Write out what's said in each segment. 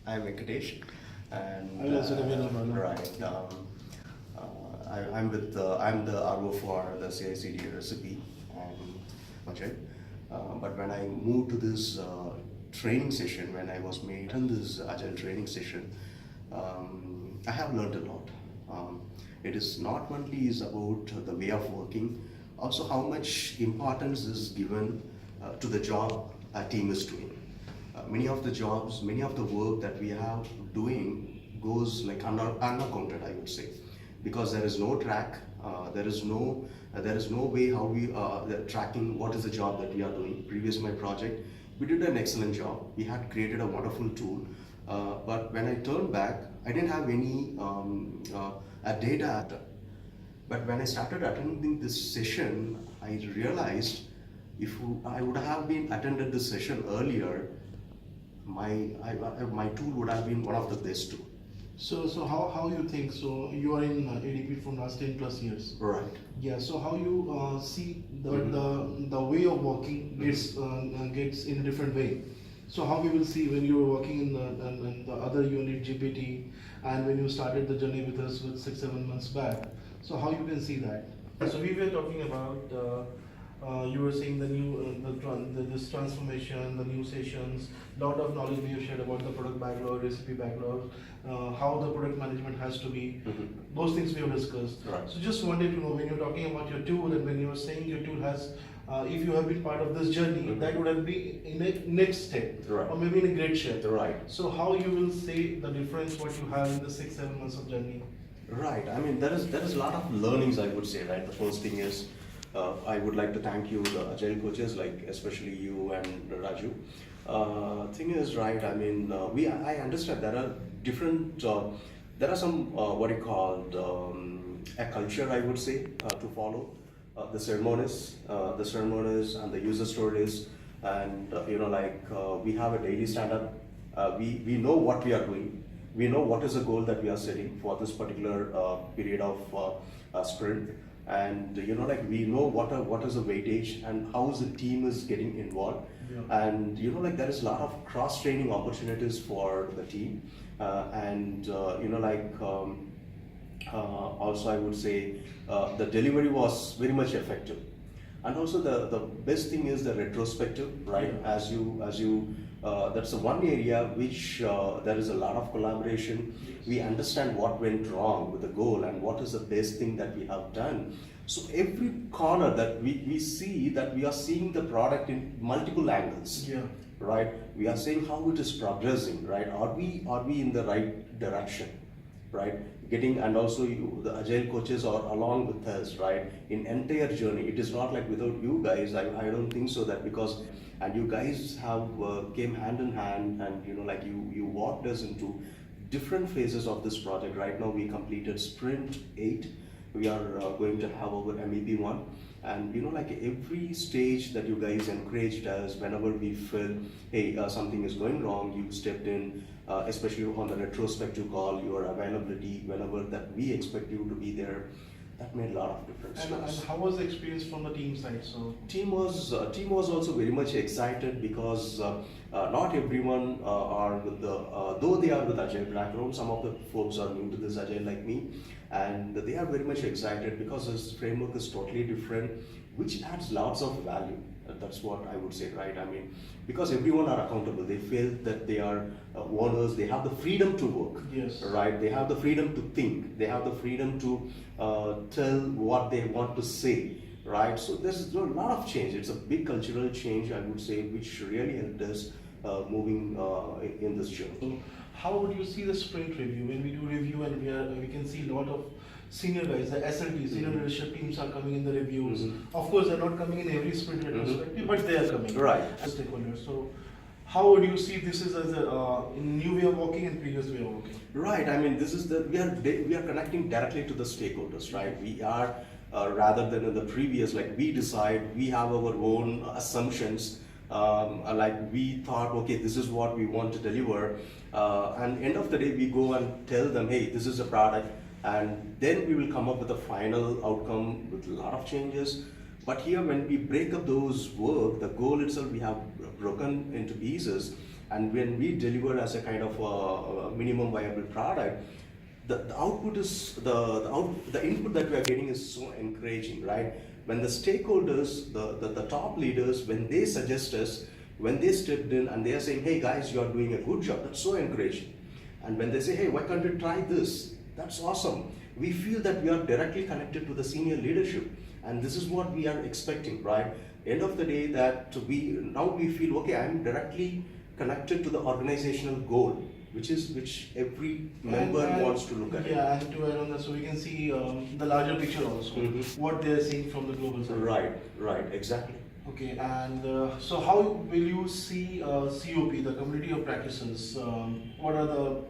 I'm Venkatesh, and I will also remain on. right. I'm the RO for the CI/CD recipe and project. But when I moved to this training session, when I was made in this agile training session, I have learned a lot. It is not only is about the way of working, also how much importance is given to the job a team is doing. Many of the jobs, many of the work that we have doing goes like unaccounted, I would say, because there is no track, there is no way how we are tracking what is the job that we are doing. Previous my project, we did an excellent job. We had created a wonderful tool, but when I turned back, I didn't have any data. But when I started attending this session, I realized if I would have been attended this session earlier, my tool would have been one of the best too. So how you think? So you are in ADP from last 10 plus years. Right. Yeah. So how you see the way of working gets in a different way. So how we will see when you were working in the other unit GPT, and when you started the journey with us with 6-7 months back. So how you can see that? So we were talking about. You were saying the new this transformation, the new sessions, lot of knowledge we have shared about the product backlog, recipe backlog, how the product management has to be. Those things we have discussed. Right. So just wanted to know, when you're talking about your tool and when you were saying your tool has, if you have been part of this journey, that would have been in a next step, Right. or maybe in a great shape. Right. So how you will say the difference what you have in the 6-7 months of journey? Right. I mean, there is a lot of learnings, I would say. Right. The first thing is, I would like to thank you, the agile coaches, like especially you and Raju. Thing is, right. I mean, I understand there are different. There are some what you call a culture, I would say, to follow. The ceremonies, and the user stories, and we have a daily stand-up. We know what we are doing. We know what is the goal that we are setting for this particular period of sprint, and we know what is the weightage and how is the team is getting involved. Yeah. And there is a lot of cross training opportunities for the team, and also I would say the delivery was very much effective. And also the best thing is the retrospective, right? As you that's the one area which there is a lot of collaboration. We understand what went wrong with the goal and what is the best thing that we have done. So every corner that we see, that we are seeing the product in multiple angles. Yeah. Right? We are saying how it is progressing, right? Are we in the right direction? Right? And also the agile coaches are along with us, right, in entire journey. It is not like without you guys, I don't think so, that because, and you guys have came hand in hand, and you walked us into different phases of this project. Right now we completed sprint 8. We are going to have our MVP 1, and every stage that you guys encouraged us. Whenever we feel, hey, something is going wrong, you stepped in, especially on the retrospective call, your availability whenever that we expect you to be there. That made a lot of difference. And how was the experience from the team side? So team was also very much excited, because not everyone are with the though they are with agile background. Some of the folks are new to this agile like me, and they are very much excited because this framework is totally different, which adds lots of value. That's what I would say, right? I mean, because everyone are accountable. They feel that they are owners. They have the freedom to work. Yes. Right. They have the freedom to think. They have the freedom to tell what they want to say. Right. So there's a lot of change. It's a big cultural change, I would say, which really helped us moving in this journey. So how would you see the sprint review? When we do review, and we can see a lot of senior guys, the SLT, senior leadership teams are coming in the reviews. Of course, they're not coming in every sprint retrospective, but they are coming. Right. As stakeholders. So how would you see this is as a new way of working and previous way of working? Right. I mean, this is we are connecting directly to the stakeholders, right? We are rather than in the previous, like we decide, we have our own assumptions. Like we thought, okay, this is what we want to deliver, and end of the day we go and tell them, hey, this is a product, and then we will come up with a final outcome with a lot of changes. But here, when we break up those work, the goal itself we have broken into pieces, And when we deliver as a kind of a minimum viable product, the output is the input that we are getting is so encouraging, right? When the stakeholders, the top leaders, when they suggest us, when they stepped in and they are saying, hey guys, you are doing a good job, that's so encouraging. And when they say, hey, why can't we try this? That's awesome. We feel that we are directly connected to the senior leadership, and this is what we are expecting, right? End of the day, that we feel, okay, I'm directly connected to the organizational goal, which every member wants to look at. Yeah, and to add on that, so we can see the larger picture also, what they are seeing from the global side. Right, exactly. Okay, and so how will you see COP, the community of practices? What are the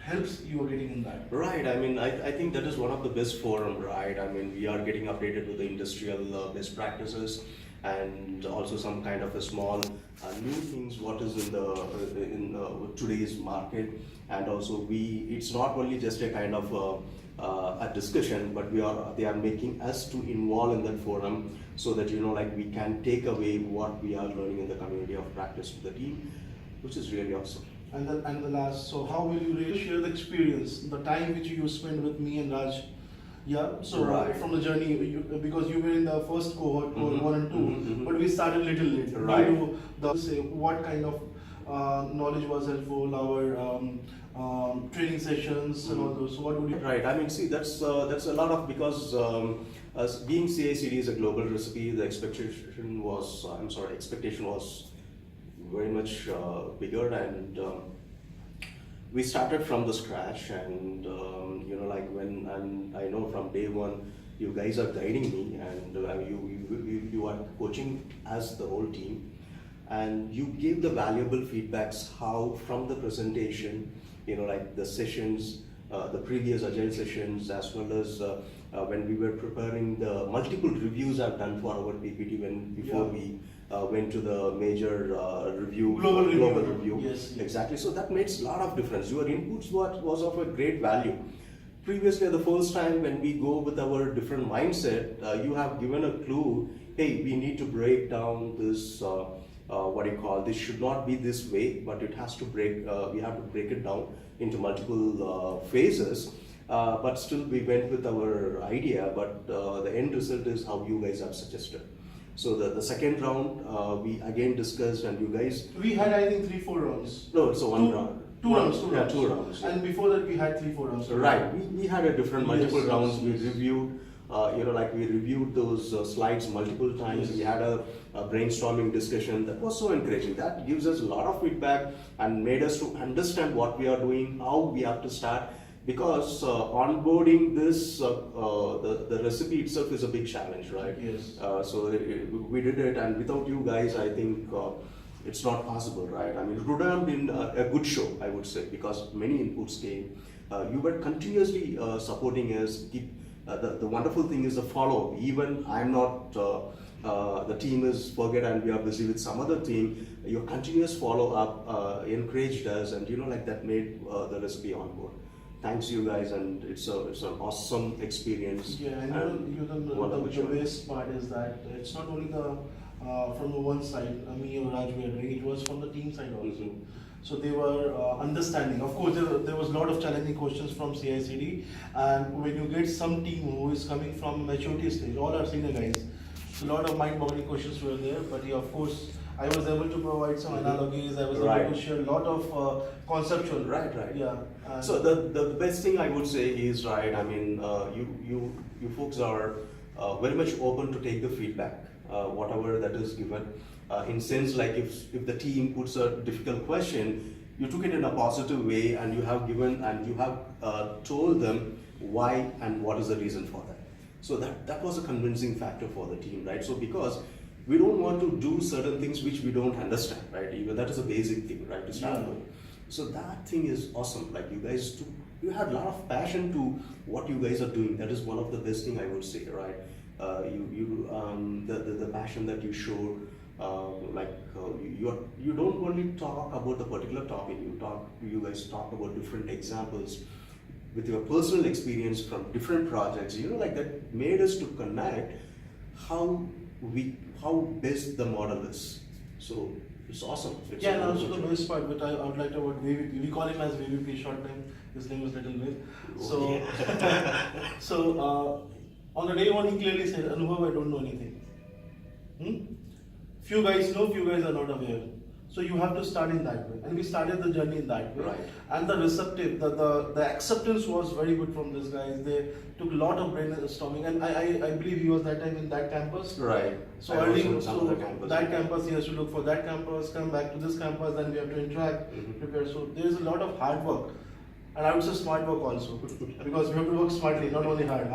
helps you are getting in that? Right, I mean, I think that is one of the best forum, right? I mean, we are getting updated with the industrial best practices, and also some kind of a small new things what is in today's market. And also it's not only just a kind of a discussion, but they are making us to involve in that forum, so that like we can take away what we are learning in the community of practice to the team, which is really awesome. And the last, so how will you really share the experience, the time which you spent with me and Raj? Yeah, so right. From the journey, because you were in the first cohort 1 and 2, but we started little late. Right. Say what kind of knowledge was helpful, our training sessions and all those. So what would you? Right. I mean, see, that's a lot of, because as being CICD is a global recipe, the expectation was very much bigger, and we started from the scratch, and like and I know from day one you guys are guiding me, and you are coaching as the whole team, and you gave the valuable feedbacks how from the presentation, like the sessions, the previous agile sessions, as well as when we were preparing the multiple reviews I've done for our PPT before we went to the major global review. Yes. Exactly. So that makes a lot of difference. Your inputs was of a great value. Previously, the first time when we go with our different mindset, you have given a clue. Hey, we need to break down this. This should not be this way, but it has to break. We have to break it down into multiple phases. But still, we went with our idea. But the end result is how you guys have suggested. So the second round, we again discussed, and you guys. We had, I think, 3-4 rounds. No, it's one round. Two rounds. Yeah, 2 rounds. And before that, we had 3-4 rounds. Right. We had a different multiple rounds. Yes. We reviewed. We reviewed those slides multiple times. Yes. We had a brainstorming discussion that was so encouraging. That gives us a lot of feedback and made us to understand what we are doing, how we have to start. Because onboarding this, the recipe itself is a big challenge, right? Yes. We did it, and without you guys, I think it's not possible, right? I mean, it would have been a good show, I would say, because many inputs came. You were continuously supporting us. The wonderful thing is the follow-up. Even I'm not, the team is forget and we are busy with some other team. Your continuous follow-up encouraged us, and that made the recipe on board. Thanks you guys, and it's an awesome experience. Yeah, and the best part is that it's not only from the one side, me or Raj were doing, it was from the team side also. Mm-hmm. So they were understanding. Of course, there was a lot of challenging questions from CICD, and when you get some team who is coming from maturity stage, all our senior guys, so a lot of mind-boggling questions were there. But yeah, of course, I was able to provide some analogies. I was able to share a lot of conceptual. Right. Yeah. So the best thing I would say is, right, I mean, you folks are very much open to take the feedback, whatever that is given. In sense, like if the team puts a difficult question, you took it in a positive way, and you have given and you have told them why and what is the reason for that. So that was a convincing factor for the team, right? So because we don't want to do certain things which we don't understand, right? Even that is a basic thing, right, to start with. So that thing is awesome. Like you guys, you had a lot of passion to what you guys are doing. That is one of the best thing I would say, right? The passion that you showed, you don't only talk about the particular topic. You guys talk about different examples with your personal experience from different projects. That made us to connect how best the model is. So it's awesome. It's Yeah, a and also the wonderful best part, which I would like to about VVP, we call him as VVP short name. His name is Little Will. So, on the day one, he clearly said, "Anubhav, I don't know anything. Few guys know, few guys are not aware. So you have to start in that way." And we started the journey in that way. Right. And the receptive, the acceptance was very good from these guys. They took a lot of brainstorming, and I believe he was that time in that campus. Right. So I early, was on some so other campus. that campus he has to look for that campus, come back to this campus, then we have to interact, prepare. So there is a lot of hard work, and I would say smart work also, because we have to work smartly, not only hard,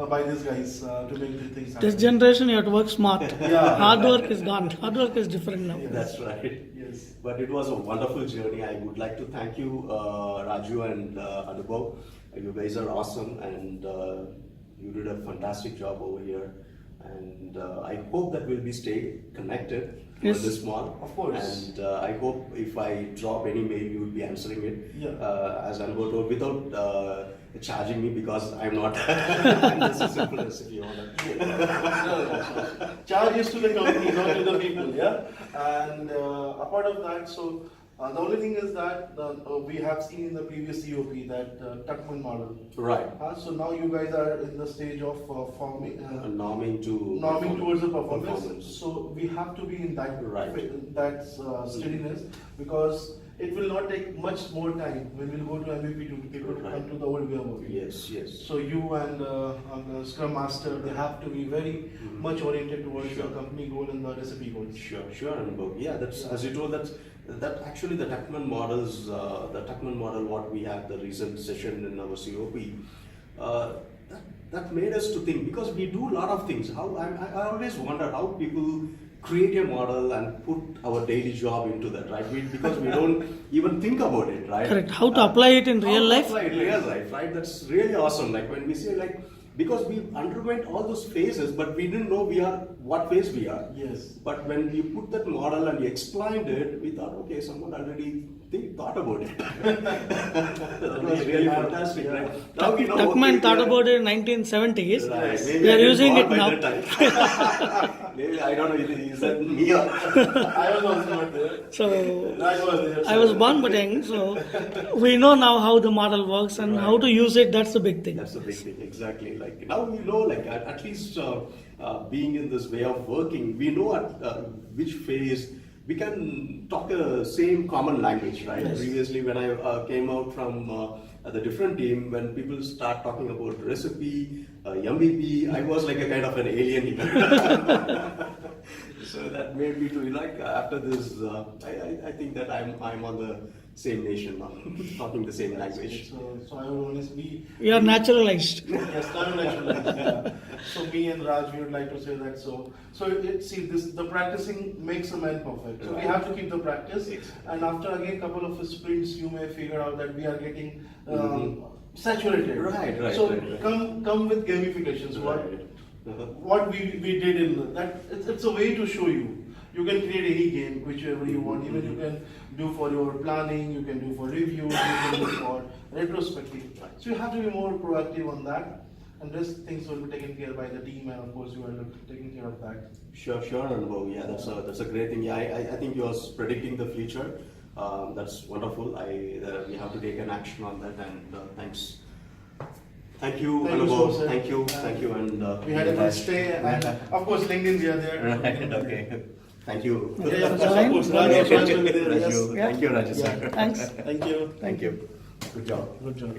by these guys to make the things happen. This generation, you have to work smart. Yeah. Hard work is gone. Hard work is different now. That's right. Yes. But it was a wonderful journey. I would like to thank you, Raju and Anubhav. You guys are awesome, and you did a fantastic job over here. And I hope that we'll be stay connected Yes. on this mall. Of course. And I hope if I drop any mail, you will be answering it. Yeah. As Anubhav told, without charging me, because I'm not. I'm just a simple recipe owner. Charge is to the company, not to the people, yeah. And apart of that, so the only thing is that we have seen in the previous COP that Tuckman model. Right. So now you guys are in the stage of forming. Norming to Norming towards the performance. So we have to be in that Right. that steadiness, because it will not take much more time when we'll go to MVP to people to come to the old way of working. Yes, yes. So you and the Scrum Master, they have to be very much oriented towards the company goal and the recipe goals. Sure, Anubhav. Yeah, that's as you told. That actually the Tuckman models, the Tuckman model, what we had the recent session in our COP. That made us to think, because we do a lot of things. I always wonder how people create a model and put our daily job into that, right? Because we don't even think about it, right? Correct. How to apply it in real life? Apply it in real life, right? That's really awesome. Like when we say, like, because we underwent all those phases, but we didn't know what phase we are. Yes. But when we put that model and we explained it, we thought, okay, someone already thought about it. That was really fantastic, right? Now we know, Tuckman okay, thought about it in 1970s. Right. Maybe We I are didn't using born it by now. that time. Maybe, I don't know, is that me or? I was also not there. So Raj was there. I was born but young, so we know now how the model works and how to use it. That's the big thing. That's the big thing, exactly. Like now we know, like at least being in this way of working, we know at which phase we can talk a same common language, right? Yes. Previously, when I came out from the different team, when people start talking about recipe, MVP, I was like a kind of an alien. So that made me to like after this, I think that I'm on the same nation now, talking the same language. So I would honestly You are naturalized. Yes, naturalized. Yeah. So me and Raj, we would like to say that. So the practicing makes a man perfect. So we have to keep the practice, and after again couple of sprints, you may figure out that we are getting saturated. Right. So right. come with gamifications. What we did in that, it's a way to show you. You can create any game, whichever you want. Even you can do for your planning, you can do for reviews, you can do for retrospective. So you have to be more proactive on that, and rest things will be taken care by the team, and of course you are taking care of that. Sure, Anubhav. Yeah, that's a great thing. Yeah, I think you are predicting the future. That's wonderful. We have to take an action on that, and thanks. Thank you, Anubhav. So, thank you, and We had a nice stay, and of course LinkedIn, we are there. Right. Okay. Thank you. Yeah, of Fine. course, Raj will be there. Yes. Thank you, Raju sir. Thanks. Thank you. Thank you. Good job. Good job.